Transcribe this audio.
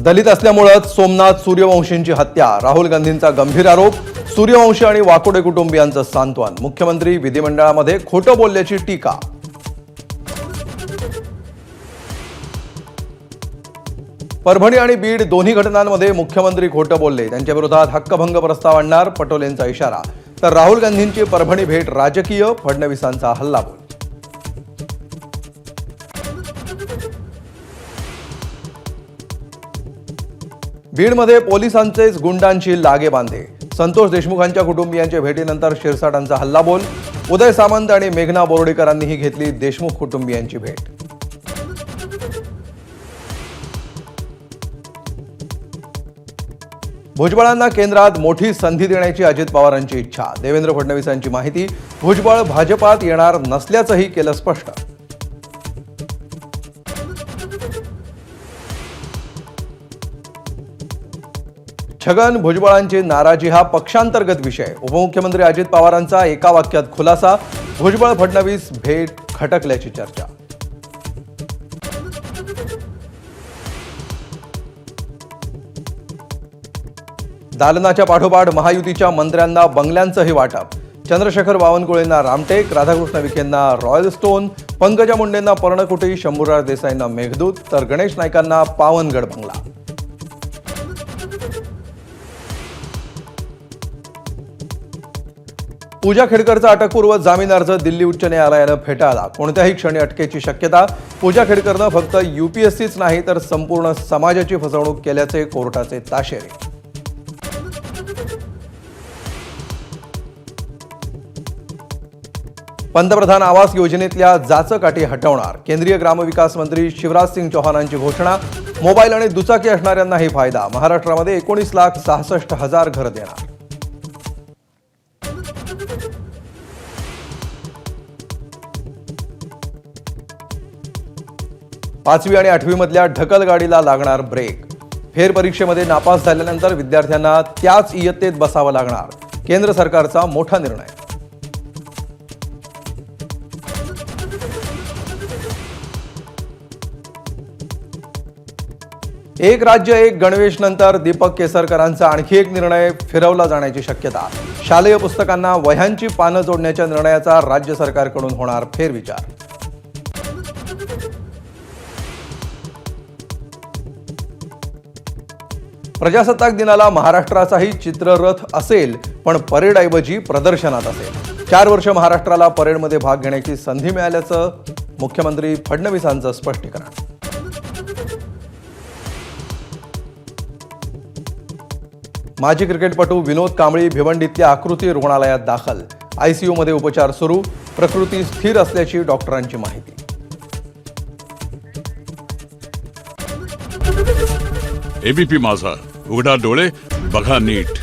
दलित असल्यामुळेच सोमनाथ सूर्यवंशींची हत्या, राहुल गांधींचा गंभीर आरोप. सूर्यवंशी आणि वाकोडे कुटुंबियांचं सांत्वन. मुख्यमंत्री विधिमंडळामध्ये खोटं बोलल्याची टीका. परभणी आणि बीड दोन्ही घटनांमध्ये मुख्यमंत्री खोटं बोलले. त्यांच्या विरोधात हक्कभंग प्रस्ताव आणणार, पटोलेंचा इशारा. तर राहुल गांधींची परभणी भेट राजकीय, फडणवीसांचा हल्लाबोल. बीडमध्ये पोलिसांचेच गुंडांची लागेबांधे. संतोष देशमुखांच्या कुटुंबियांच्या भेटीनंतर शिरसाटांचा हल्लाबोल. उदय सामंत आणि मेघना बोर्डीकरांनीही घेतली देशमुख कुटुंबियांची भेट. भुजबळांना केंद्रात मोठी संधी देण्याची अजित पवारांची इच्छा. देवेंद्र फडणवीसांची माहिती. भुजबळ भाजपात येणार नसल्याचंही केलं स्पष्ट. छगन भुजबळांची नाराजी हा पक्षांतर्गत विषय. उपमुख्यमंत्री अजित पवारांचा एका वाक्यात खुलासा. भुजबळ फडणवीस भेट खटकल्याची चर्चा. दालनाच्या पाठोपाठ महायुतीच्या मंत्र्यांना बंगल्यांचंही वाटप. चंद्रशेखर बावनकुळेंना रामटेक, राधाकृष्ण विखेंना रॉयल स्टोन, पंकजा मुंडेंना पर्णकुटी, शंभूराज देसाईंना मेघदूत, तर गणेश नाईकांना पावनगड बंगला. पूजा खेडकरचा अटकपूर्व जामीन अर्ज दिल्ली उच्च न्यायालयानं फेटाळला. कोणत्याही क्षणी अटकेची शक्यता. पूजा खेडकरनं फक्त यूपीएससीच नाही तर संपूर्ण समाजाची फसवणूक केल्याचे कोर्टाचे ताशेरे. पंतप्रधान आवास योजनेतल्या जाचकाठी हटवणार. केंद्रीय ग्रामविकास मंत्री शिवराज सिंग चौहानांची घोषणा. मोबाईल आणि दुचाकी असणाऱ्यांनाही फायदा. महाराष्ट्रामध्ये 19,66,000 घरं देणार. 5वी आणि 8वी मधल्या ढकलगाडीला लागणार ब्रेक. फेरपरीक्षेमध्ये नापास झाल्यानंतर विद्यार्थ्यांना त्याच इयत्तेत बसावं लागणार. केंद्र सरकारचा मोठा निर्णय. एक राज्य एक गणवेश नंतर दीपक केसरकरांचा आणखी एक निर्णय फिरवला जाण्याची शक्यता. शालेय पुस्तकांना वह्यांची पानं जोडण्याच्या निर्णयाचा राज्य सरकारकडून होणार फेरविचार. प्रजासत्ताक दिनाला महाराष्ट्राचाही चित्ररथ असेल, पण परेडऐवजी प्रदर्शनात असेल. 4 वर्ष महाराष्ट्राला परेडमध्ये भाग घेण्याची संधी मिळाल्याचं मुख्यमंत्री फडणवीसांचं स्पष्टीकरण. माजी क्रिकेटपटू विनोद कांबळी भिवंडीतल्या आकृती रुग्णालयात दाखल. आयसीयूमध्ये उपचार सुरू. प्रकृती स्थिर असल्याची डॉक्टरांची माहिती. एबीपी माझा, उघडा डोळे बघा नीट.